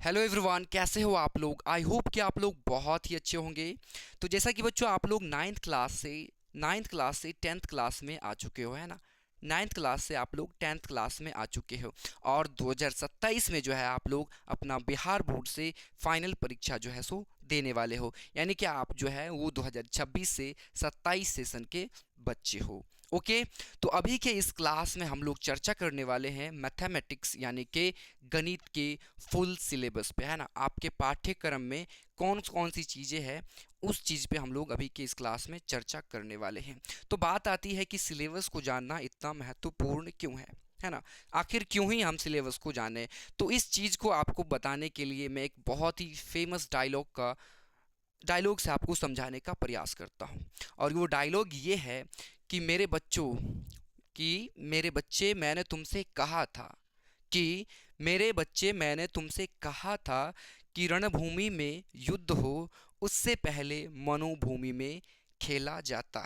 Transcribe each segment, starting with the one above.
Hello everyone, कैसे हो आप लोग। आई होप कि आप लोग बहुत ही अच्छे होंगे। तो जैसा कि बच्चों आप लोग नाइन्थ क्लास से टेंथ क्लास में आ चुके हो, है ना। नाइन्थ क्लास से आप लोग टेंथ क्लास में आ चुके हो और 2027 में जो है आप लोग अपना बिहार बोर्ड से फाइनल परीक्षा जो है सो देने वाले हो। यानी कि आप जो है वो 2026 से 27 सेशन के बच्चे हो। ओके। तो अभी के इस क्लास में हम लोग चर्चा करने वाले हैं मैथमेटिक्स यानी कि गणित के फुल सिलेबस पे, है ना। आपके पाठ्यक्रम में कौन कौन सी चीज़ें हैं उस चीज़ पे हम लोग अभी के इस क्लास में चर्चा करने वाले हैं। तो बात आती है कि सिलेबस को जानना इतना महत्वपूर्ण क्यों है ना। आखिर क्यों ही हम सिलेबस को जाने। तो इस चीज़ को आपको बताने के लिए मैं एक बहुत ही फेमस डायलॉग से आपको समझाने का प्रयास करता हूँ। और वो डायलॉग ये है कि मेरे बच्चे मैंने तुमसे कहा था कि मेरे बच्चे मैंने तुमसे कहा था कि रणभूमि में युद्ध हो उससे पहले मनोभूमि में खेला जाता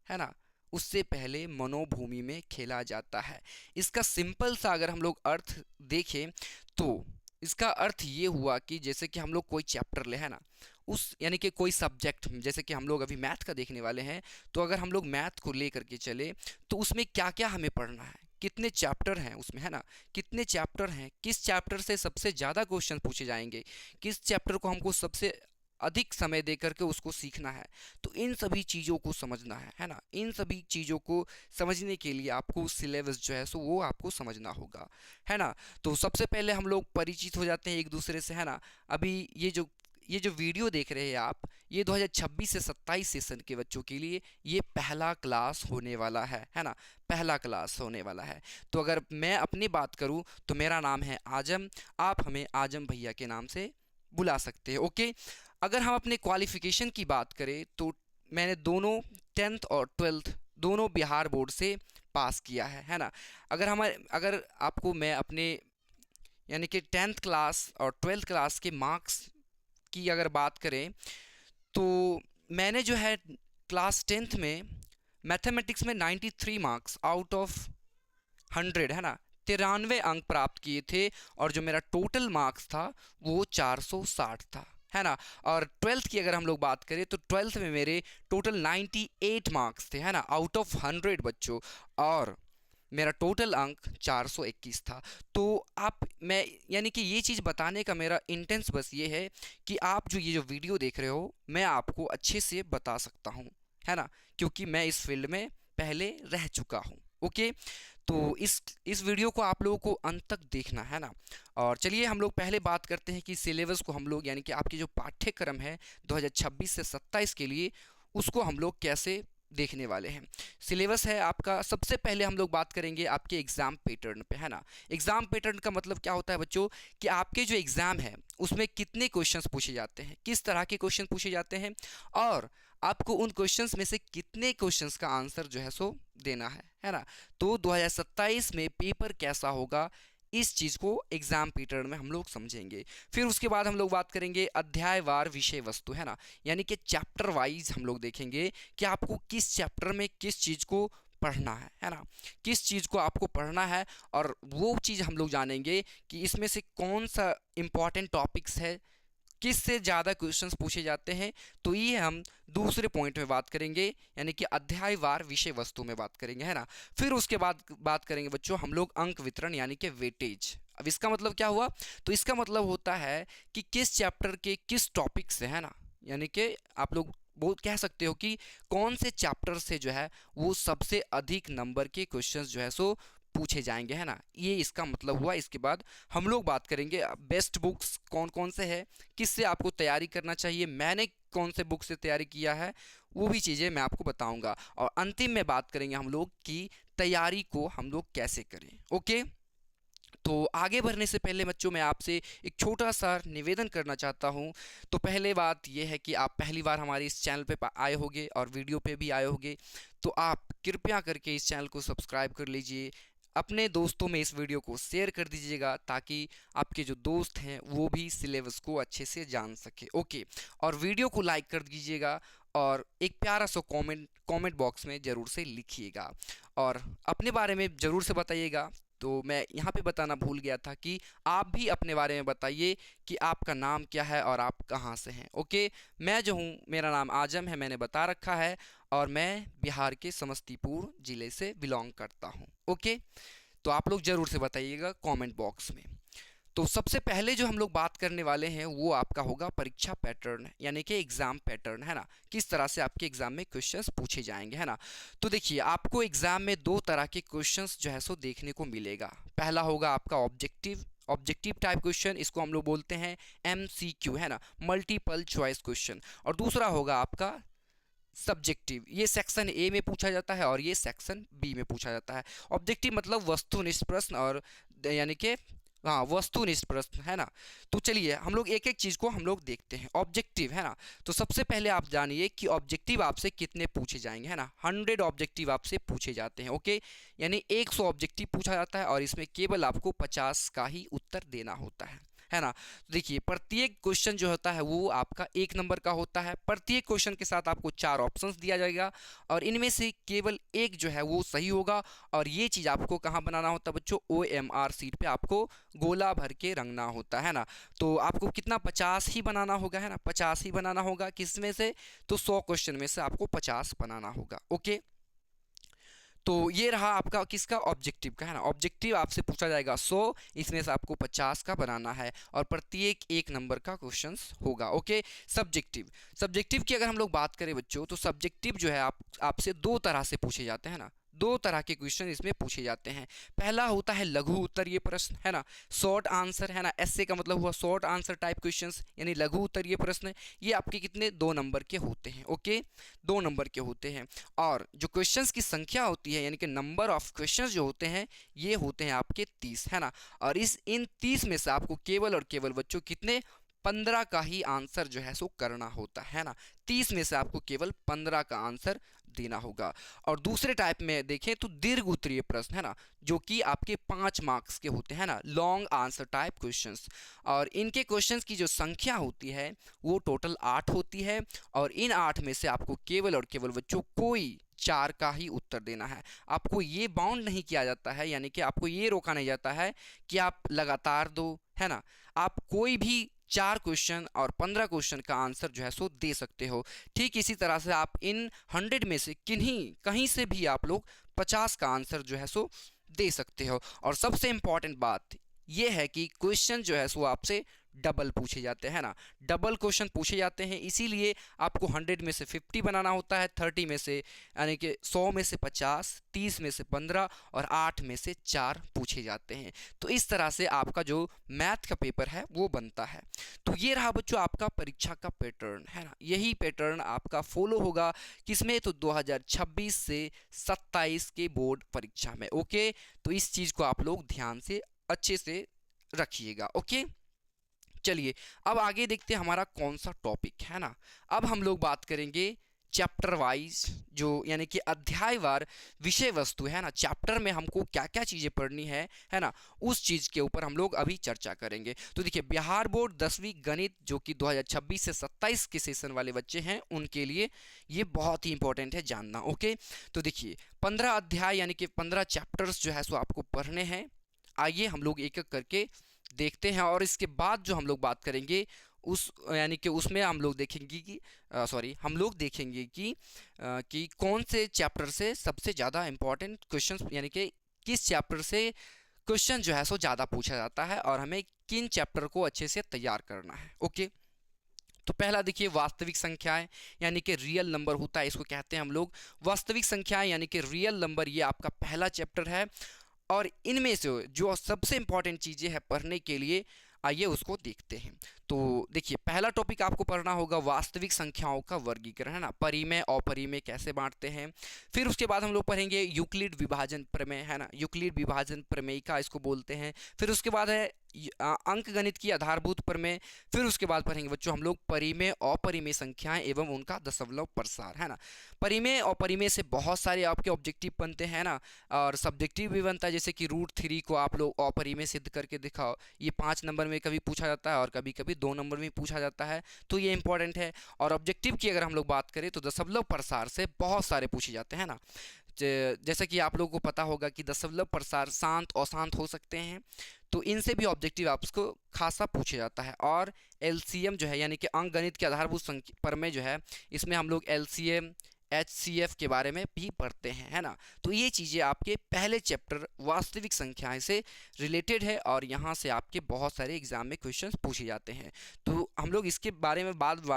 है ना। उससे पहले मनोभूमि में खेला जाता है। इसका सिंपल सा अगर हम लोग अर्थ देखें तो इसका अर्थ ये हुआ कि जैसे कि हम लोग कोई चैप्टर ले, है ना। उस यानी कि कोई सब्जेक्ट, जैसे कि हम लोग अभी मैथ का देखने वाले हैं, तो अगर हम लोग मैथ को ले करके चले तो उसमें क्या क्या हमें पढ़ना है, कितने चैप्टर हैं उसमें, है ना। कितने चैप्टर हैं, किस चैप्टर से सबसे ज़्यादा क्वेश्चन पूछे जाएंगे, किस चैप्टर को हमको सबसे अधिक समय दे करके उसको सीखना है। तो इन सभी चीज़ों को समझना है ना। इन सभी चीज़ों को समझने के लिए आपको सिलेबस जो है सो वो आपको समझना होगा, है ना। तो सबसे पहले हम लोग परिचित हो जाते हैं एक दूसरे से, है ना। अभी ये जो वीडियो देख रहे हैं आप, ये 2026 से 27 सेशन के बच्चों के लिए ये पहला क्लास होने वाला है ना। पहला क्लास होने वाला है। तो अगर मैं अपनी बात करूं तो मेरा नाम है आजम। आप हमें आजम भैया के नाम से बुला सकते हैं। ओके। अगर हम अपने क्वालिफिकेशन की बात करें तो मैंने दोनों टेंथ और ट्वेल्थ दोनों बिहार बोर्ड से पास किया है ना। अगर आपको मैं अपने यानी कि टेंथ क्लास और ट्वेल्थ क्लास के मार्क्स की अगर बात करें तो मैंने जो है क्लास टेंथ में मैथमेटिक्स में 93 मार्क्स आउट ऑफ 100, है ना, 93 अंक प्राप्त किए थे। और जो मेरा टोटल मार्क्स था वो 460 था, है ना। और ट्वेल्थ की अगर हम लोग बात करें तो ट्वेल्थ में मेरे टोटल 98 मार्क्स थे, है ना, आउट ऑफ 100 बच्चों। और मेरा टोटल अंक 421 था। तो आप मैं यानी कि ये चीज़ बताने का मेरा इंटेंस बस ये है कि आप जो ये जो वीडियो देख रहे हो मैं आपको अच्छे से बता सकता हूँ, है ना, क्योंकि मैं इस फील्ड में पहले रह चुका हूँ। ओके। तो इस वीडियो को आप लोगों को अंत तक देखना है ना। और चलिए हम लोग पहले बात करते हैं कि सिलेबस को हम लोग यानी कि आपकी जो पाठ्यक्रम है 2026 से 27 के लिए उसको हम लोग कैसे देखने वाले हैं। सिलेबस है आपका। सबसे पहले हम लोग बात करेंगे आपके एग्ज़ाम पैटर्न पे, है ना। एग्ज़ाम पैटर्न का मतलब क्या होता है बच्चों कि आपके जो एग्ज़ाम है उसमें कितने क्वेश्चंस पूछे जाते हैं, किस तरह के क्वेश्चन पूछे जाते हैं, और आपको उन क्वेश्चंस में से कितने क्वेश्चंस का आंसर जो है सो देना है ना। तो 2027 में पेपर कैसा होगा इस चीज़ को एग्जाम पैटर्न में हम लोग समझेंगे। फिर उसके बाद हम लोग बात करेंगे अध्यायवार विषय वस्तु, है ना, यानी कि चैप्टर वाइज हम लोग देखेंगे कि आपको किस चैप्टर में किस चीज़ को पढ़ना है ना, किस चीज़ को आपको पढ़ना है। और वो चीज़ हम लोग जानेंगे कि इसमें से कौन सा इंपॉर्टेंट टॉपिक्स है, किस से ज़्यादा क्वेश्चंस पूछे जाते हैं। तो ये हम दूसरे पॉइंट में बात करेंगे यानी कि अध्यायवार विषय वस्तु में बात करेंगे, है ना। फिर उसके बाद बात करेंगे बच्चों हम लोग अंक वितरण यानी कि वेटेज। अब इसका मतलब क्या हुआ, तो इसका मतलब होता है कि किस चैप्टर के किस टॉपिक से, है ना, यानी कि आप लोग वो कह सकते हो कि कौन से चैप्टर से जो है वो सबसे अधिक नंबर के क्वेश्चंस जो है सो पूछे जाएंगे, है ना। ये इसका मतलब हुआ। इसके बाद हम लोग बात करेंगे बेस्ट बुक्स कौन कौन से है, किससे आपको तैयारी करना चाहिए, मैंने कौन से बुक से तैयारी किया है, वो भी चीज़ें मैं आपको बताऊंगा। और अंतिम में बात करेंगे हम लोग कि तैयारी को हम लोग कैसे करें। ओके। तो आगे बढ़ने से पहले बच्चों मैं आपसे एक छोटा सा निवेदन करना चाहता हूं। तो पहले बात यह है कि आप पहली बार हमारे इस चैनल पे आए होंगे और वीडियो पे भी आए होंगे, तो आप कृपया करके इस चैनल को सब्सक्राइब कर लीजिए। अपने दोस्तों में इस वीडियो को शेयर कर दीजिएगा ताकि आपके जो दोस्त हैं वो भी सिलेबस को अच्छे से जान सके। ओके। और वीडियो को लाइक कर दीजिएगा और एक प्यारा सा कमेंट बॉक्स में ज़रूर से लिखिएगा और अपने बारे में ज़रूर से बताइएगा। तो मैं यहाँ पे बताना भूल गया था कि आप भी अपने बारे में बताइए कि आपका नाम क्या है और आप कहाँ से हैं। ओके, मैं जो हूँ, मेरा नाम आजम है, मैंने बता रखा है, और मैं बिहार के समस्तीपुर ज़िले से बिलोंग करता हूँ। ओके, तो आप लोग ज़रूर से बताइएगा कमेंट बॉक्स में। तो सबसे पहले जो हम लोग बात करने वाले हैं वो आपका होगा परीक्षा पैटर्न, यानी कि एग्ज़ाम पैटर्न, है ना। किस तरह से आपके एग्ज़ाम में क्वेश्चंस पूछे जाएंगे, है ना। तो देखिए, आपको एग्ज़ाम में दो तरह के क्वेश्चंस जो है सो देखने को मिलेगा। पहला होगा आपका ऑब्जेक्टिव टाइप क्वेश्चन, इसको हम लोग बोलते हैं MCQ, है ना, मल्टीपल चॉइस क्वेश्चन। और दूसरा होगा आपका सब्जेक्टिव, ये सेक्शन ए में पूछा जाता है और ये सेक्शन बी में पूछा जाता है। ऑब्जेक्टिव मतलब वस्तुनिष्ठ प्रश्न, और यानी कि हाँ, वस्तुनिष्ठ प्रश्न, है ना। तो चलिए हम लोग एक एक चीज़ को हम लोग देखते हैं। ऑब्जेक्टिव, है ना, तो सबसे पहले आप जानिए कि ऑब्जेक्टिव आपसे कितने पूछे जाएंगे, है ना। 100 ऑब्जेक्टिव आपसे पूछे जाते हैं। ओके, यानी 100 ऑब्जेक्टिव पूछा जाता है और इसमें केवल आपको 50 का ही उत्तर देना होता है ना। तो देखिए, प्रत्येक क्वेश्चन जो होता है वो आपका 1 नंबर का होता है। प्रत्येक क्वेश्चन के साथ आपको 4 ऑप्शंस दिया जाएगा और इनमें से केवल एक जो है वो सही होगा। और ये चीज़ आपको कहाँ बनाना होता है बच्चों? OMR सीट पे आपको गोला भर के रंगना होता है ना। तो आपको कितना, 50 ही बनाना होगा, है ना। 50 ही बनाना होगा, किस में से? तो 100 क्वेश्चन में से आपको 50 बनाना होगा। ओके, तो ये रहा आपका किसका? ऑब्जेक्टिव का, है ना। ऑब्जेक्टिव आपसे पूछा जाएगा 100, इसमें से आपको 50 का बनाना है और प्रत्येक 1 नंबर का क्वेश्चंस होगा। ओके, सब्जेक्टिव की अगर हम लोग बात करें बच्चों, तो सब्जेक्टिव जो है आपसे दो तरह से पूछे जाते हैं ना। दो तरह के क्वेश्चन इसमें पूछे जाते हैं। पहला होता है लघु उत्तरीय प्रश्न, है ना, शॉर्ट आंसर, है ना। ऐसे का मतलब हुआ शॉर्ट आंसर टाइप क्वेश्चंस, यानी लघु उत्तरीय प्रश्न। ये आपके कितने? 2 नंबर के होते हैं। ओके, 2 नंबर के होते हैं। और जो क्वेश्चंस की संख्या होती है, यानी कि नंबर ऑफ क्वेश्चंस जो होते हैं, ये होते हैं आपके 30, है ना। और इन 30 में से आपको केवल और केवल बच्चों कितने? 15 का ही आंसर जो है सो करना होता है ना। 30 में से आपको केवल 15 का आंसर देना होगा। और दूसरे टाइप में देखें तो दीर्घ उत्तरीय प्रश्न, है ना, जो कि आपके 5 मार्क्स के होते हैं ना, लॉन्ग आंसर टाइप क्वेश्चंस। और इनके क्वेश्चंस की जो संख्या होती है वो टोटल 8 होती है। और इन 8 में से आपको केवल और केवल बच्चों कोई 4 का ही उत्तर देना है। आपको ये बाउंड नहीं किया जाता है, यानी कि आपको ये रोका नहीं जाता है कि आप लगातार दो, है ना। आप कोई भी 4 क्वेश्चन और 15 क्वेश्चन का आंसर जो है सो दे सकते हो। ठीक इसी तरह से आप इन 100 में से कहीं से भी आप लोग 50 का आंसर जो है सो दे सकते हो। और सबसे इंपॉर्टेंट बात ये है कि क्वेश्चन जो है सो आपसे डबल पूछे जाते हैं ना। डबल क्वेश्चन पूछे जाते हैं, इसीलिए आपको 100 में से 50 बनाना होता है, 30 में से यानी कि 100 में से 50, 30 में से 15 और 8 में से 4 पूछे जाते हैं। तो इस तरह से आपका जो मैथ का पेपर है वो बनता है। तो ये रहा बच्चों आपका परीक्षा का पैटर्न, है ना। यही पैटर्न आपका फॉलो होगा किसमें? तो 2026 से 27 के बोर्ड परीक्षा में। ओके, तो इस चीज़ को आप लोग ध्यान से अच्छे से रखिएगा। ओके, चलिए अब आगे देखते हैं हमारा कौन सा टॉपिक है ना। अब हम लोग बात करेंगे चैप्टर वाइज, जो यानी कि अध्यायवार विषय वस्तु है ना। चैप्टर में हमको क्या क्या चीज़ें पढ़नी है ना, उस चीज़ के ऊपर हम लोग अभी चर्चा करेंगे। तो देखिए, बिहार बोर्ड 10वीं गणित जो कि 2026 से 27 के सेशन वाले बच्चे हैं उनके लिए ये बहुत ही इंपॉर्टेंट है जानना। ओके, तो देखिए 15 अध्याय यानी कि 15 चैप्टर्स जो है सो आपको पढ़ने हैं। आइए हम लोग एक एक करके देखते हैं। और इसके बाद जो हम लोग बात करेंगे उस यानी कि उसमें हम लोग देखेंगे कि हम लोग देखेंगे कि कौन से चैप्टर से सबसे ज़्यादा इम्पोर्टेंट क्वेश्चंस, यानी कि किस चैप्टर से क्वेश्चन जो है सो ज़्यादा पूछा जाता है और हमें किन चैप्टर को अच्छे से तैयार करना है। ओके, तो पहला देखिए वास्तविक संख्याएं, यानी कि रियल नंबर होता है, इसको कहते हैं हम लोग वास्तविक संख्याएं यानी कि रियल नंबर। ये आपका पहला चैप्टर है और इनमें से जो सबसे इंपॉर्टेंट चीज़ें हैं पढ़ने के लिए, आइए उसको देखते हैं। तो देखिए, पहला टॉपिक आपको पढ़ना होगा वास्तविक संख्याओं का वर्गीकरण, है ना, परिमेय अपरिमेय कैसे बांटते हैं। फिर उसके बाद हम लोग पढ़ेंगे यूक्लिड विभाजन प्रमेय, है ना, यूक्लिड विभाजन प्रमेयिका इसको बोलते हैं। फिर उसके बाद है अंक गणित की आधारभूत प्रमेय। फिर उसके बाद पढ़ेंगे बच्चों हम लोग परिमेय अपरिमेय संख्याएं एवं उनका दशमलव प्रसार, है ना। परिमेय और परिमेय से बहुत सारे आपके ऑब्जेक्टिव बनते हैं ना, और सब्जेक्टिव भी बनता है, जैसे कि √3 को आप लोग अपरिमेय सिद्ध करके दिखाओ। ये 5 नंबर में कभी पूछा जाता है और कभी कभी 2 नंबर में पूछा जाता है, तो ये इंपॉर्टेंट है। और ऑब्जेक्टिव की अगर हम लोग बात करें तो दशमलव प्रसार से बहुत सारे पूछे जाते हैं ना। जैसा कि आप लोगों को पता होगा कि दशमलव प्रसार शांत अशांत हो सकते हैं, तो इनसे भी ऑब्जेक्टिव आपको खासा पूछा जाता है। और एलसीएम जो है यानी कि अंकगणित के आधारभूत संख्या प्रमेय जो है, इसमें हम लोग एलसीएम एचसीएफ के बारे में भी पढ़ते हैं, है ना। तो ये चीज़ें आपके पहले चैप्टर वास्तविक संख्याएं से रिलेटेड है और यहाँ से आपके बहुत सारे एग्जाम में क्वेश्चंस पूछे जाते हैं। तो हम लोग इसके बारे में बाद में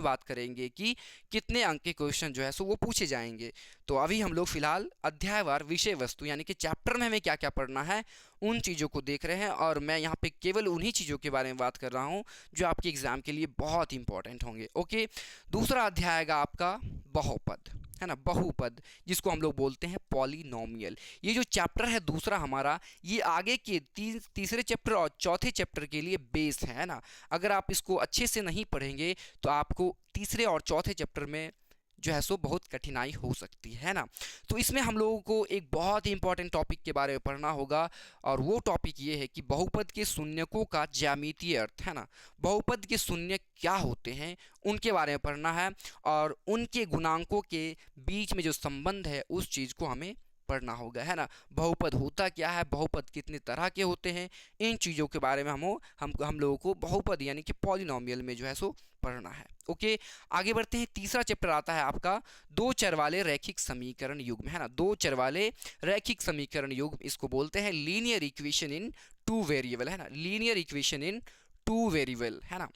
बात करेंगे कि कितने अंक के क्वेश्चन जो है सो वो पूछे जाएंगे। तो अभी हम लोग फिलहाल अध्यायवार विषय वस्तु यानी कि चैप्टर में हमें क्या क्या पढ़ना है उन चीज़ों को देख रहे हैं, और मैं यहाँ पे केवल उन्हीं चीज़ों के बारे में बात कर रहा हूँ जो आपके एग्जाम के लिए बहुत इंपॉर्टेंट होंगे। ओके, दूसरा अध्याय आएगा आपका बहुपद, है ना, बहुपद, जिसको हम लोग बोलते हैं पॉलिनोमियल। ये जो चैप्टर है दूसरा हमारा, ये आगे के तीसरे चैप्टर और चौथे चैप्टर के लिए बेस है ना। अगर आप इसको अच्छे से नहीं पढ़ेंगे तो आपको तीसरे और चौथे चैप्टर में जो है सो बहुत कठिनाई हो सकती है ना। तो इसमें हम लोगों को एक बहुत ही इंपॉर्टेंट टॉपिक के बारे में पढ़ना होगा, और वो टॉपिक ये है कि बहुपद के शून्यकों का ज्यामितीय अर्थ, है ना। बहुपद के शून्य क्या होते हैं उनके बारे में पढ़ना है, और उनके गुणांकों के बीच में जो संबंध है उस चीज़ को हमें पढ़ना होगा, है ना। बहुपद होता क्या है, बहुपद कितने तरह के होते हैं, इन चीज़ों के बारे में हम लोगों को बहुपद यानी कि पॉलिनोमियल में जो है सो पढ़ना है। ओके, आगे बढ़ते हैं। तीसरा चैप्टर आता है आपका दो चर वाले रैखिक समीकरण युग्म, है ना। दो चर वाले रैखिक समीकरण युग्म, इसको बोलते हैं linear equation in two variable, है ना। Linear equation in two variable, है ना।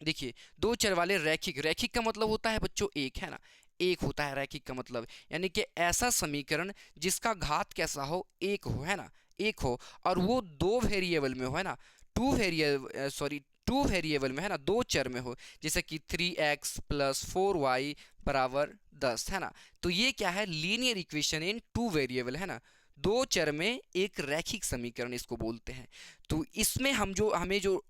देखिए, दो चर वाले रैखिक, रैखिक का मतलब होता है बच्चों एक, है ना। एक होता है रैखिक का मतलब, यानी कि ऐसा समीकरण जिसका घात कैसा हो, एक हो, है ना, एक हो, और वो दो वेरिएबल में हो, है ना। टू वेरिएबल में, है ना, दो चर में हो, जैसे कि 3x प्लस 4y बराबर 10, है ना। तो ये क्या है, linear equation in two variable, है ना। दो चर में एक रैखिक समीकरण इसको बोलते हैं। तो इसमें हमें जो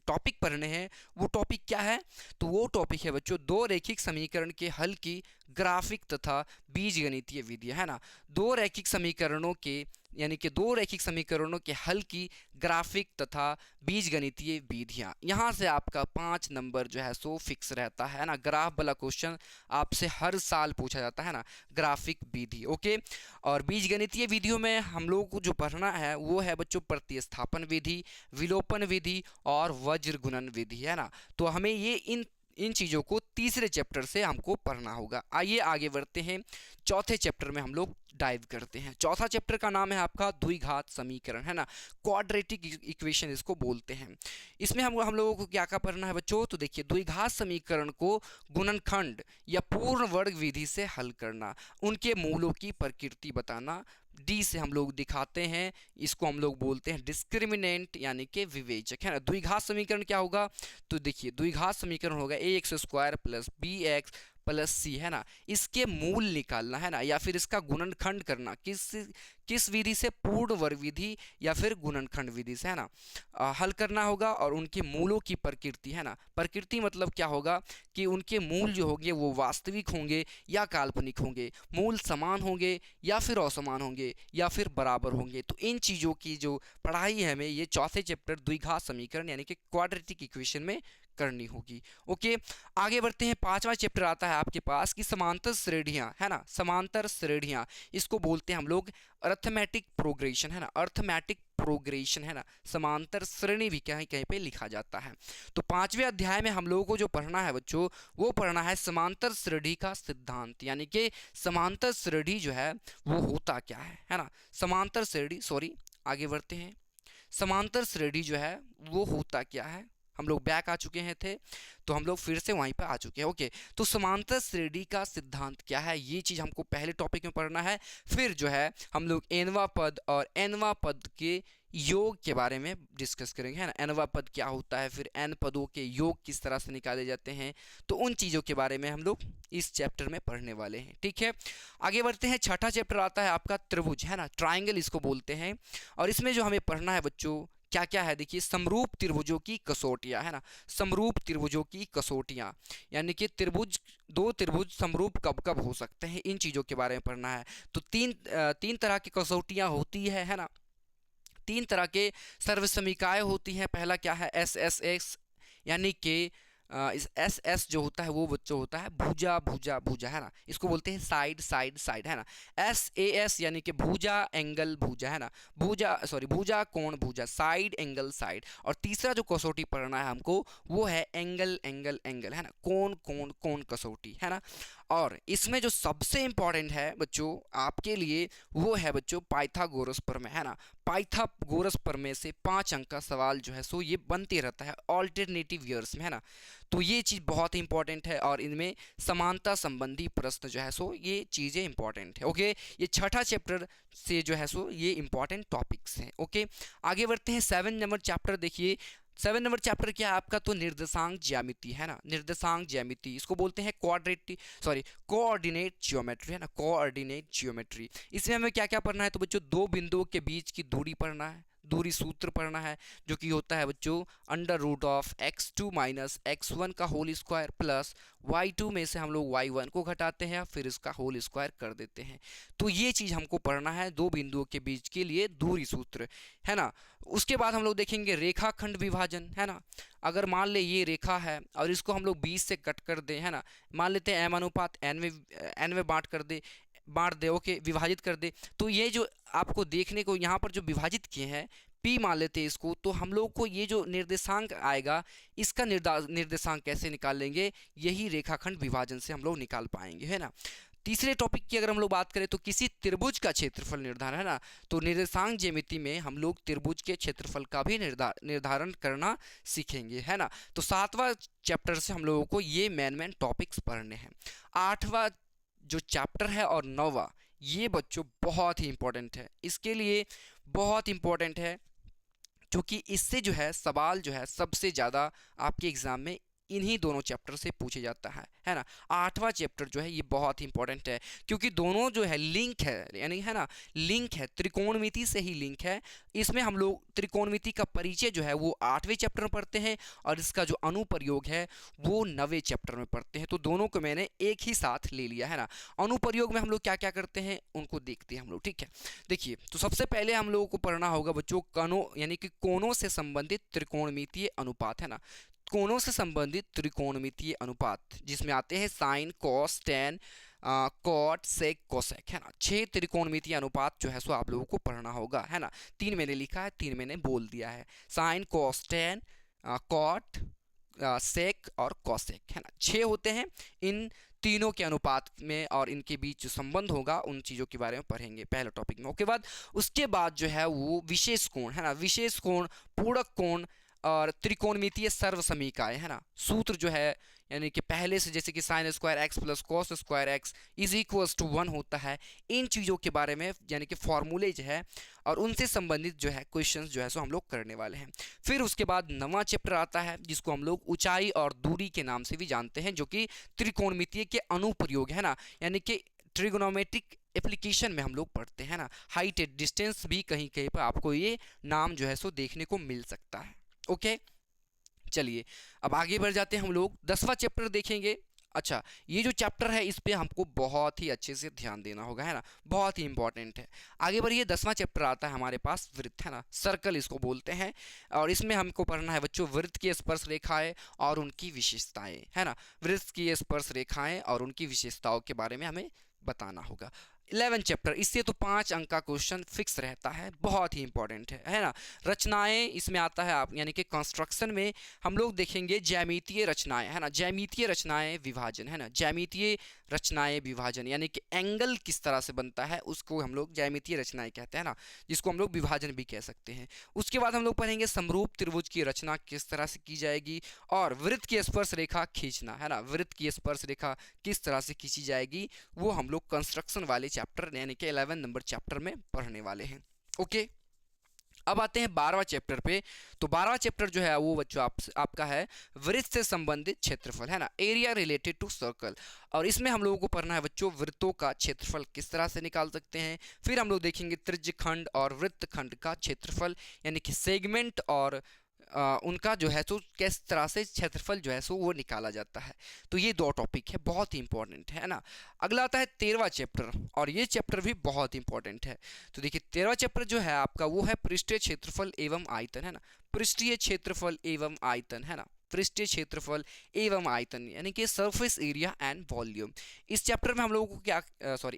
टॉपिक पढ़ने हैं वो टॉपिक क्या है, तो वो टॉपिक है बच्चों दो रैखिक समीकरण के हल की ग्राफिक तथा बीजगणितीय विधियां, है ना। दो रैखिक समीकरणों के यानी कि दो रैखिक समीकरणों के हल की ग्राफिक तथा बीजगणितीय विधियां, यहाँ से आपका 5 नंबर जो है सो फिक्स रहता है ना। ग्राफ वाला क्वेश्चन आपसे हर साल पूछा जाता है ना, ग्राफिक विधि। ओके, और बीजगणितीय विधियों में हम लोगों को जो पढ़ना है वो है बच्चों प्रतिस्थापन विधि, विलोपन विधि और वज्र गुणन विधि, है ना। तो हमें ये इन चीज़ों को तीसरे चैप्टर से हमको पढ़ना होगा। आइए आगे बढ़ते हैं, चौथे चैप्टर में हम लोग डाइव करते हैं। चौथा चैप्टर का नाम है आपका द्विघात समीकरण, है ना, क्वाड्रेटिक इक्वेशन इसको बोलते हैं। इसमें हम लोगों को क्या क्या पढ़ना है बच्चों, तो देखिए द्विघात समीकरण को गुणनखंड या पूर्ण वर्ग विधि से हल करना, उनके मूलों की प्रकृति बताना, डी से हम लोग दिखाते हैं, इसको हम लोग बोलते हैं डिस्क्रिमिनेंट यानी कि विवेचक, है ना। द्विघात समीकरण क्या होगा, तो देखिए द्विघात समीकरण होगा ax square plus bx plus c, है ना। इसके मूल निकालना, है ना, या फिर इसका गुणनखंड करना, किस विधि से, पूर्ण वर्ग विधि या फिर गुणनखंड विधि से, है ना, हल करना होगा। और उनके मूलों की प्रकृति, है ना, प्रकृति मतलब क्या होगा कि उनके मूल जो होंगे वो वास्तविक होंगे या काल्पनिक होंगे, मूल समान होंगे या फिर असमान होंगे या फिर बराबर होंगे। तो इन चीज़ों की जो पढ़ाई है हमें ये चौथे चैप्टर द्विघात समीकरण यानी कि क्वाड्रेटिक इक्वेशन में करनी होगी। ओके, आगे बढ़ते हैं। पांचवा चैप्टर आता है आपके पास कि समांतर श्रेणियां, है ना, समांतर श्रेणियां, इसको बोलते हैं हम लोग अर्थमेटिक प्रोग्रेशन, है ना, अर्थमेटिक प्रोग्रेशन, है ना, समांतर श्रेणी भी कहीं कहीं पे लिखा जाता है। तो पांचवें अध्याय में हम लोगों को जो पढ़ना है बच्चों वो पढ़ना है समांतर श्रेणी का सिद्धांत, यानी कि समांतर श्रेणी जो है वो होता क्या है ना। समांतर श्रेणी, सॉरी आगे बढ़ते हैं, समांतर श्रेणी जो है वो होता क्या है, हम लोग बैक आ चुके हैं थे तो हम लोग फिर से वहीं पर आ चुके हैं। ओके, तो समांतर श्रेणी का सिद्धांत क्या है ये चीज़ हमको पहले टॉपिक में पढ़ना है। फिर जो है हम लोग एनवा पद और एनवा पद के योग के बारे में डिस्कस करेंगे, है ना। एनवा पद क्या होता है, फिर एन पदों के योग किस तरह से निकाले जाते हैं, तो उन चीज़ों के बारे में हम लोग इस चैप्टर में पढ़ने वाले हैं, ठीक है। आगे बढ़ते हैं। छठा चैप्टर आता है आपका त्रिभुज, है ना, ट्राइंगल इसको बोलते हैं। और इसमें जो हमें पढ़ना है बच्चों क्या क्या है, देखिए समरूप त्रिभुजों की कसौटियां, है ना, समरूप त्रिभुजों की कसौटियां, यानी कि दो त्रिभुज समरूप कब कब हो सकते हैं, इन चीज़ों के बारे में पढ़ना है। तो तीन तरह की कसौटियां होती है ना, तीन तरह के सर्वसमीकाएं होती हैं। पहला क्या है, एस एस एक्स यानी कि इस एस एस जो होता है वो बच्चों होता है भुजा भुजा भुजा, है ना, इसको बोलते हैं साइड साइड साइड, है ना। एस ए एस यानी कि भुजा एंगल भुजा, है ना, भुजा सॉरी भुजा कोण भुजा, साइड एंगल साइड। और तीसरा जो कसौटी पढ़ना है हमको वो है एंगल एंगल एंगल, है ना, कोण कोण कोण कसौटी, है ना। और इसमें जो सबसे इंपॉर्टेंट है बच्चों आपके लिए वो है बच्चों पाइथागोरस प्रमेय, है ना। पाइथागोरस प्रमेय से 5 अंक का सवाल जो है सो ये बनते रहता है ऑल्टरनेटिव ईयर्स में, है ना। तो ये चीज़ बहुत ही इंपॉर्टेंट है और इनमें समानता संबंधी प्रश्न जो है सो ये चीज़ें इंपॉर्टेंट है। ओके, ये छठा चैप्टर से जो है सो ये इंपॉर्टेंट टॉपिक्स हैं। ओके, आगे बढ़ते हैं 7 नंबर चैप्टर। देखिए 7 नंबर चैप्टर क्या है आपका, तो निर्देशांक ज्यामिति, है ना, निर्देशांक ज्यामिति, इसको बोलते हैं कोऑर्डिनेट ज्योमेट्री, है ना, कोऑर्डिनेट ज्योमेट्री। इसमें हमें क्या क्या पढ़ना है, तो बच्चों दो बिंदुओं के बीच की दूरी पढ़ना है, दूरी सूत्र पढ़ना है, जो कि होता है बच्चों under root of x2 minus x1 का होल स्क्वायर प्लस y2 में से हम लोग y1 को घटाते हैं फिर इसका होल स्क्वायर कर देते हैं। तो ये चीज़ हमको पढ़ना है, दो बिंदुओं के बीच के लिए दूरी सूत्र, है ना। उसके बाद हम लोग देखेंगे रेखाखंड विभाजन, है ना। अगर मान ले ये रेखा है और इसको हम लोग 20 से कट कर दें, है ना, मान लेते हैं m अनुपात n में बांट दे, ओके, विभाजित कर दे, तो ये जो आपको देखने को यहाँ पर जो विभाजित किए हैं p मान लेते हैं इसको, तो हम लोग को ये जो निर्देशांक आएगा इसका निर्देशांक कैसे निकाल लेंगे, यही रेखाखंड विभाजन से हम लोग निकाल पाएंगे, है ना। तीसरे टॉपिक की अगर हम लोग बात करें तो किसी त्रिभुज का क्षेत्रफल निर्धारण, है ना, तो निर्देशांक ज्यामिति में हम लोग त्रिभुज के क्षेत्रफल का भी निर्धारण करना सीखेंगे, है ना। तो 7वां चैप्टर से हम लोगों को ये मेन टॉपिक्स पढ़ने हैं। 8वां जो चैप्टर है और 9वां ये बच्चों बहुत ही इंपॉर्टेंट है, इसके लिए बहुत इंपॉर्टेंट है क्योंकि इससे जो है सवाल जो है सबसे ज़्यादा आपके एग्जाम में इन्हीं दोनों चैप्टर से पूछे जाता है ना। 8वां चैप्टर जो है ये बहुत ही इंपॉर्टेंट है क्योंकि दोनों जो है लिंक है, यानी है ना, लिंक है, त्रिकोणमिति से ही लिंक है। इसमें हम लोग त्रिकोणमिति का परिचय जो है वो 8वें चैप्टर में पढ़ते हैं और इसका जो अनुप्रयोग है वो 9वें चैप्टर में पढ़ते हैं। तो दोनों को मैंने एक ही साथ ले लिया, है ना। अनुप्रयोग में हम लोग क्या क्या करते हैं उनको देखते हैं हम लोग, ठीक है। देखिए तो सबसे पहले हम लोगों को पढ़ना होगा बच्चों कणों यानी कि कोणों से संबंधित त्रिकोणमितीय अनुपात, है ना, कोणों से संबंधित त्रिकोणमितीय अनुपात जिसमें आते हैं sine cos tan cot sec cosec, है ना। 6 त्रिकोणमितीय अनुपात जो है सो आप लोगों को पढ़ना होगा, है ना। 3 मैंने लिखा है, 3 मैंने बोल दिया है, sine cos tan cot sec और कोसेक, है ना। 6 होते हैं इन तीनों के अनुपात में और इनके बीच जो संबंध होगा उन चीज़ों के बारे में पढ़ेंगे पहले टॉपिक में। उसके बाद जो है वो विशेष कोण, है ना, विशेष कोण, पूरक कोण और त्रिकोणमितीय सर्वसमीकाएं, है ना। सूत्र जो है यानी कि पहले से जैसे कि sine square x plus cos square x is equals to 1 होता है, इन चीज़ों के बारे में यानी कि फॉर्मूले जो है और उनसे संबंधित जो है क्वेश्चंस जो है सो हम लोग करने वाले हैं। फिर उसके बाद 9वां चैप्टर आता है जिसको हम लोग ऊंचाई और दूरी के नाम से भी जानते हैं, जो कि त्रिकोणमितीय के अनुप्रयोग, है ना, यानी कि ट्रिगोनोमेट्रिक एप्लीकेशन में हम लोग पढ़ते हैं ना। हाइट एट डिस्टेंस भी कहीं कहीं पर आपको ये नाम जो है सो देखने को मिल सकता है। ओके, चलिए अब आगे बढ़ जाते हैं, हम लोग 10वां चैप्टर देखेंगे। अच्छा, ये जो चैप्टर है इस पे हमको बहुत ही अच्छे से ध्यान देना होगा, है ना, बहुत ही इंपॉर्टेंट है। आगे बढ़िए, 10वां चैप्टर आता है हमारे पास वृत्त, है ना, सर्कल इसको बोलते हैं, और इसमें हमको पढ़ना है बच्चों वृत्त की स्पर्श रेखाएं और उनकी विशेषताएं, है ना। वृत्त की स्पर्श रेखाएं और उनकी विशेषताओं के बारे में हमें बताना होगा। 11 चैप्टर, इससे तो 5 अंक का क्वेश्चन फिक्स रहता है, बहुत ही इंपॉर्टेंट है ना। रचनाएं इसमें आता है आप यानी कि कंस्ट्रक्शन में हम लोग देखेंगे ज्यामितीय रचनाएं, है ना, ज्यामितीय रचनाएं विभाजन, है ना, ज्यामितीय रचनाएं विभाजन यानी कि एंगल किस तरह से बनता है उसको हम लोग ज्यामितीय रचनाएं कहते हैं ना, जिसको हम लोग विभाजन भी कह सकते हैं। उसके बाद हम लोग पढ़ेंगे समरूप त्रिभुज की रचना किस तरह से की जाएगी और वृत्त की स्पर्श रेखा खींचना, है ना, वृत्त की स्पर्श रेखा किस तरह से खींची जाएगी वो हम लोग कंस्ट्रक्शन वाले चैप्टर यानी कि 11 नंबर चैप्टर में पढ़ने वाले हैं। ओके, अब आते हैं 12वां चैप्टर पे। तो 12वां चैप्टर जो है वो बच्चों आपका है वृत्त से संबंधित क्षेत्रफल, है ना, एरिया रिलेटेड टू सर्कल। और इसमें हम लोगों को पढ़ना है बच्चों वृत्तों का क्षेत्रफल किस तरह से निकाल सकते हैं। फिर हम लोग देखेंगे त्रिज्यखंड और वृत्तखंड का क्षेत्रफल यानी कि सेगमेंट और उनका जो है तो किस तरह से क्षेत्रफल जो है सो वो निकाला जाता है। तो ये 2 टॉपिक है, बहुत ही इंपॉर्टेंट है ना। अगला आता है 13वां चैप्टर और ये चैप्टर भी बहुत इंपॉर्टेंट है। तो देखिए 13वां चैप्टर जो है आपका वो है पृष्ठीय क्षेत्रफल एवं आयतन, है ना, पृष्ठीय क्षेत्रफल एवं आयतन, है ना, पृष्ठीय क्षेत्रफल एवं आयतन, यानी कि सरफेस एरिया एंड वॉल्यूम। इस चैप्टर में हम लोगों को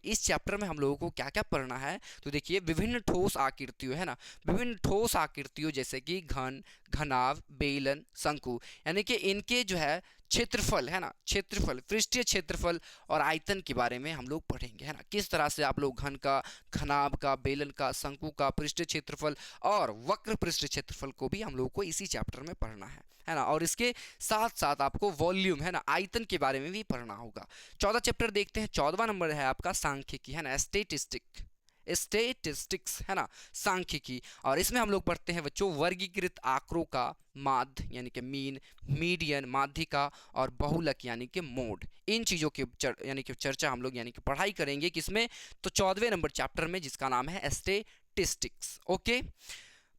इस चैप्टर में हम लोगों को क्या क्या पढ़ना है, तो देखिए विभिन्न ठोस आकृतियों, है ना, विभिन्न ठोस आकृतियों जैसे कि घन, घनाभ, बेलन, शंकु, यानी कि इनके जो है क्षेत्रफल, है ना, क्षेत्रफल, पृष्ठीय क्षेत्रफल और आयतन के बारे में हम लोग पढ़ेंगे, है ना, किस तरह से आप लोग घन का, घनाभ का, बेलन का, शंकु का पृष्ठीय क्षेत्रफल और वक्र पृष्ठीय क्षेत्रफल को भी हम लोग को इसी चैप्टर में पढ़ना है ना। और इसके साथ साथ आपको वॉल्यूम, है ना, आयतन के बारे में भी पढ़ना होगा। 14 चैप्टर देखते हैं। 14वां नंबर है आपका सांख्यिकी, है ना, स्टेटिस्टिक्स, है ना, सांख्यिकी। और इसमें हम लोग पढ़ते हैं बच्चों वर्गीकृत आंकड़ों का माध्य यानी कि मीन, मीडियन, माध्यिका और बहुलक यानी कि मोड। इन चीज़ों की यानी कि चर्चा हम लोग यानी कि पढ़ाई करेंगे किसमें, तो 14वें नंबर चैप्टर में, जिसका नाम है स्टेटिस्टिक्स। ओके,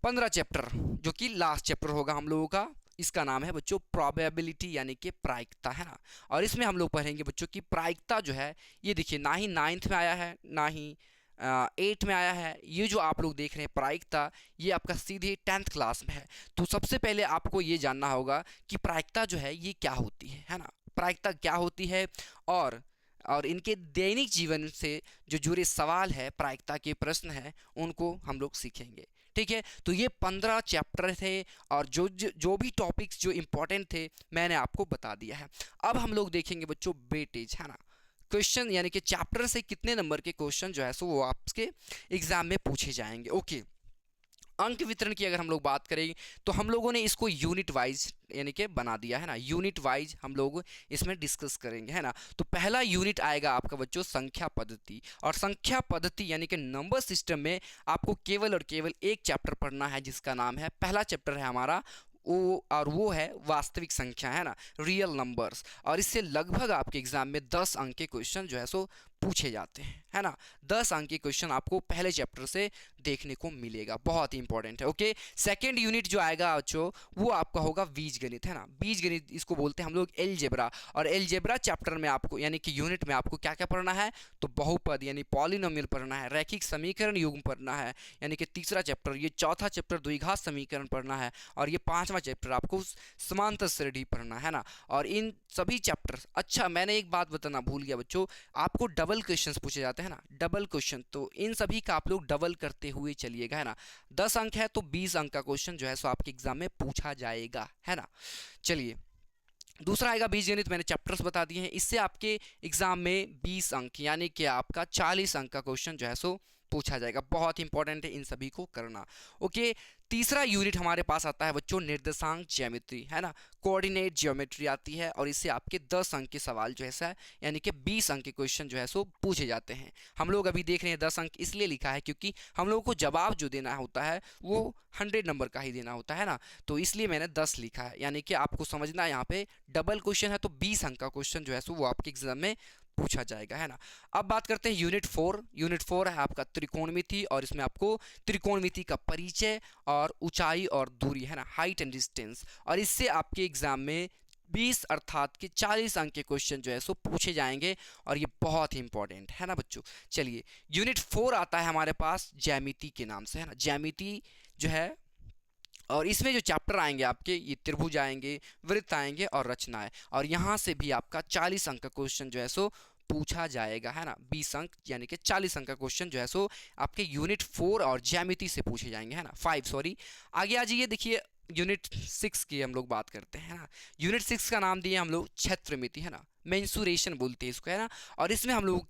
15 चैप्टर जो कि लास्ट चैप्टर होगा हम लोगों का, इसका नाम है बच्चों प्रोबेबिलिटी यानी कि प्रायिकता, है ना। और इसमें हम लोग पढ़ेंगे बच्चों की प्रायिकता जो है, ये देखिए ना ही 9th में आया है ना ही 8 में आया है। ये जो आप लोग देख रहे हैं प्रायिकता, ये आपका सीधे 10th क्लास में है। तो सबसे पहले आपको ये जानना होगा कि प्रायिकता जो है ये क्या होती है ना, प्रायिकता क्या होती है, और इनके दैनिक जीवन से जो जुड़े सवाल है, प्रायिकता के प्रश्न हैं, उनको हम लोग सीखेंगे। ठीक है, तो ये 15 चैप्टर थे और जो भी टॉपिक्स जो इंपॉर्टेंट थे मैंने आपको बता दिया है। अब हम लोग देखेंगे बच्चों वेटेज, है ना, क्वेश्चन यानी कि चैप्टर से कितने नंबर के क्वेश्चन जो है सो वो आपके एग्जाम में पूछे जाएंगे। ओके, अंक वितरण की अगर हम लोग बात करें तो हम लोगों ने इसको यूनिट वाइज यानी कि बना दिया, है ना, यूनिट वाइज हम लोग इसमें डिस्कस करेंगे, है ना। तो पहला यूनिट आएगा आपका बच्चों संख्या पद्धति, और संख्या पद्धति यानी कि नंबर सिस्टम में आपको केवल और केवल एक चैप्टर पढ़ना है, जिसका नाम है, पहला चैप्टर है हमारा वो है वास्तविक संख्या, है ना, रियल नंबर्स। और इससे लगभग आपके एग्जाम में 10 अंक के क्वेश्चन जो है सो पूछे जाते हैं, है ना। 10 अंक के क्वेश्चन आपको पहले चैप्टर से देखने को मिलेगा, बहुत ही इंपॉर्टेंट है। ओके, सेकंड यूनिट जो आएगा बच्चों वो आपका होगा बीजगणित, है ना, बीजगणित, इसको बोलते हैं हम लोग एलजेब्रा। और एलजेब्रा चैप्टर में आपको यानी कि यूनिट में आपको क्या क्या पढ़ना है, तो बहुपद यानी पॉलिनोमियल पढ़ना है, रैखिक समीकरण युग्म पढ़ना है यानी कि तीसरा चैप्टर, ये चौथा चैप्टर द्विघात समीकरण पढ़ना है, और ये 5वां चैप्टर आपको समांतर श्रेणी पढ़ना है ना। और इन सभी चैप्टर, अच्छा मैंने एक बात बताना भूल गया बच्चों, आपको डबल क्वेश्चंस पूछे जाते हैं ना, डबल क्वेश्चन, तो इन सभी का आप लोग डबल करते हुए चलिएगा, है ना। 10 अंक है तो 20 अंक का क्वेश्चन जो है सो आपके एग्जाम में पूछा जाएगा, है ना। चलिए, दूसरा आएगा बीजगणित, मैंने चैप्टर्स बता दिए हैं, इससे आपके एग्जाम में 20 अंक यानी कि आपका 40 अंक का क्वेश्चन जो है सो पूछा जाएगा, बहुत इंपॉर्टेंट है इन सभी को करना। ओके, तीसरा यूनिट हमारे पास आता है बच्चों निर्देशांक ज्योमेट्री, है ना, कोऑर्डिनेट ज्योमेट्री आती है, और इससे आपके 10 अंक के सवाल जो है यानी कि 20 अंक के क्वेश्चन जो है सो पूछे जाते हैं। हम लोग अभी देख रहे हैं 10 अंक इसलिए लिखा है क्योंकि हम लोगों को जवाब जो देना होता है वो 100 नंबर का ही देना होता है ना, तो इसलिए मैंने 10 लिखा है, यानी कि आपको समझना है यहाँ पे डबल क्वेश्चन है तो 20 अंक का क्वेश्चन जो है सो वो आपके एग्जाम में पूछा जाएगा, है ना। अब बात करते हैं यूनिट 4। यूनिट 4 है आपका त्रिकोणमिति, और इसमें आपको त्रिकोणमिति का परिचय और ऊंचाई और दूरी, है ना, हाइट एंड डिस्टेंस, और इससे आपके एग्जाम में 20 अर्थात कि 40 अंक के क्वेश्चन जो है सो पूछे जाएंगे, और ये बहुत ही इंपॉर्टेंट है ना बच्चों। चलिए, यूनिट 4 आता है हमारे पास ज्यामिति के नाम से, है ना, ज्यामिति जो है, और इसमें जो चैप्टर आएंगे आपके, ये त्रिभुज आएंगे, वृत्त आएंगे और रचनाएं, और यहाँ से भी आपका 40 अंक का क्वेश्चन जो है सो पूछा जाएगा, है ना। 20 अंक यानी कि 40 अंक का क्वेश्चन जो है सो आपके यूनिट 4 और ज्यामिति से पूछे जाएंगे, है ना, 5 सॉरी। आगे आ जाइए, देखिए यूनिट 6 की हम लोग बात करते हैं ना। यूनिट 6 का नाम दिए हम लोग क्षेत्रमिति, है ना, मेंसुरेशन बोलते हैं इसको, है ना। और इसमें हम लोगों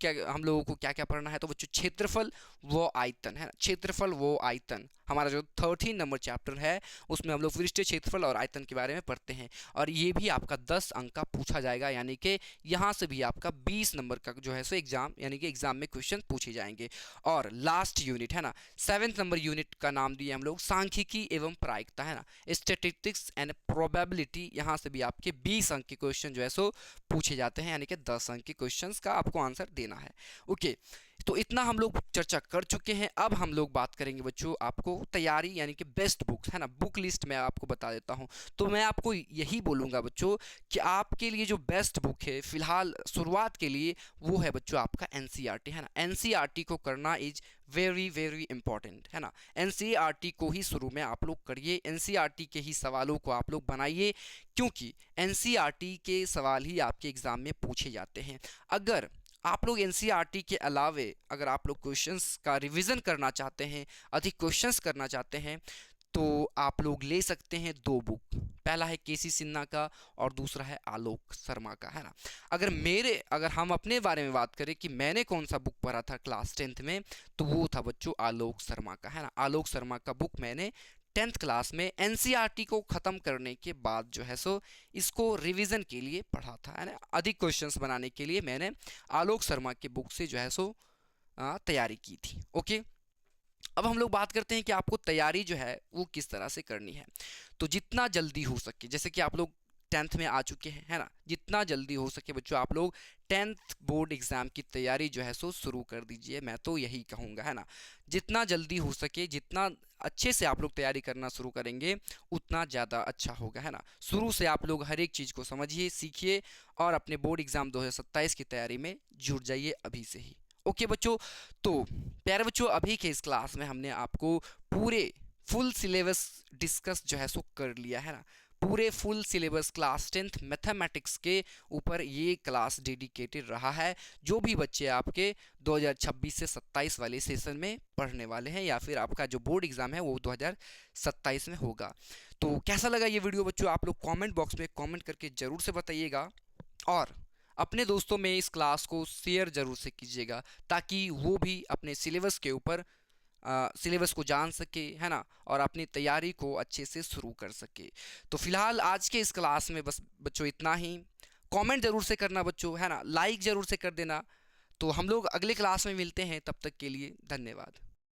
को क्या क्या पढ़ना है, तो बच्चों क्षेत्रफल वो आयतन, है ना, क्षेत्रफल वो आयतन, हमारा जो 13 नंबर चैप्टर है उसमें हम लोग पृष्ठीय क्षेत्रफल और आयतन के बारे में पढ़ते हैं, और ये भी आपका 10 अंक का पूछा जाएगा, यानी कि यहाँ से भी आपका 20 नंबर का जो है सो एग्जाम यानी कि एग्जाम में क्वेश्चन पूछे जाएंगे। और लास्ट यूनिट, है ना, 7th नंबर यूनिट का नाम दिए हम लोग सांख्यिकी एवं प्रायिकता, है ना, स्टैटिस्टिक्स एंड प्रोबेबिलिटी, यहाँ से भी आपके 20 अंक के क्वेश्चन जो है सो पूछे जाते हैं, यानी कि 10 अंक के क्वेश्चंस का आपको आंसर देना है। ओके, तो इतना हम लोग चर्चा कर चुके हैं। अब हम लोग बात करेंगे बच्चों आपको तैयारी यानी कि बेस्ट बुक्स है ना, बुक लिस्ट मैं आपको बता देता हूं। तो मैं आपको यही बोलूँगा बच्चों कि आपके लिए जो बेस्ट बुक है फ़िलहाल शुरुआत के लिए वो है बच्चों आपका एनसीईआरटी है ना। एनसीईआरटी को करना इज वेरी वेरी इंपॉर्टेंट है ना। एनसीईआरटी को ही शुरू में आप लोग करिए, एनसीईआरटी के ही सवालों को आप लोग बनाइए, क्योंकि एनसीईआरटी के सवाल ही आपके एग्ज़ाम में पूछे जाते हैं। अगर आप लोग एनसीईआरटी के अलावे अगर आप लोग क्वेश्चंस का रिवीजन करना चाहते हैं, अधिक क्वेश्चंस करना चाहते हैं, तो आप लोग ले सकते हैं दो बुक। पहला है केसी सिन्हा का और दूसरा है आलोक शर्मा का है ना। अगर हम अपने बारे में बात करें कि मैंने कौन सा बुक पढ़ा था क्लास 10th में, तो वो था बच्चों आलोक शर्मा का है ना। आलोक शर्मा का बुक मैंने 10th क्लास में एनसीईआरटी को ख़त्म करने के बाद जो है सो इसको रिवीजन के लिए पढ़ा था है ना। अधिक क्वेश्चंस बनाने के लिए मैंने आलोक शर्मा के बुक से जो है सो तैयारी की थी। ओके, अब हम लोग बात करते हैं कि आपको तैयारी जो है वो किस तरह से करनी है। तो जितना जल्दी हो सके, जैसे कि आप लोग 10th में आ चुके हैं है ना, जितना जल्दी हो सके बच्चों आप लोग 10th बोर्ड एग्ज़ाम की तैयारी जो है सो शुरू कर दीजिए। मैं तो यही कहूँगा है ना, जितना जल्दी हो सके, जितना अच्छे से आप लोग तैयारी करना शुरू करेंगे उतना ज़्यादा अच्छा होगा है ना। शुरू से आप लोग हर एक चीज़ को समझिए, सीखिए और अपने बोर्ड एग्ज़ाम 2027 की तैयारी में जुट जाइए अभी से ही। ओके बच्चों, तो प्यारे बच्चों अभी के इस क्लास में हमने आपको पूरे फुल सिलेबस डिस्कस जो है सो कर लिया है ना। पूरे full syllabus class 10th mathematics के ऊपर ये क्लास डेडिकेटेड रहा है। जो भी बच्चे आपके 2026 से 27 वाले सेशन में पढ़ने वाले हैं या फिर आपका जो बोर्ड एग्ज़ाम है वो 2027 में होगा। तो कैसा लगा ये वीडियो बच्चों, आप लोग कमेंट बॉक्स में कमेंट करके ज़रूर से बताइएगा और अपने दोस्तों में इस क्लास को शेयर ज़रूर से कीजिएगा, ताकि वो भी अपने सिलेबस के ऊपर सिलेबस को जान सके है ना, और अपनी तैयारी को अच्छे से शुरू कर सके। तो फिलहाल आज के इस क्लास में बस बच्चों इतना ही। कमेंट ज़रूर से करना बच्चों है ना, लाइक ज़रूर से कर देना। तो हम लोग अगले क्लास में मिलते हैं, तब तक के लिए धन्यवाद।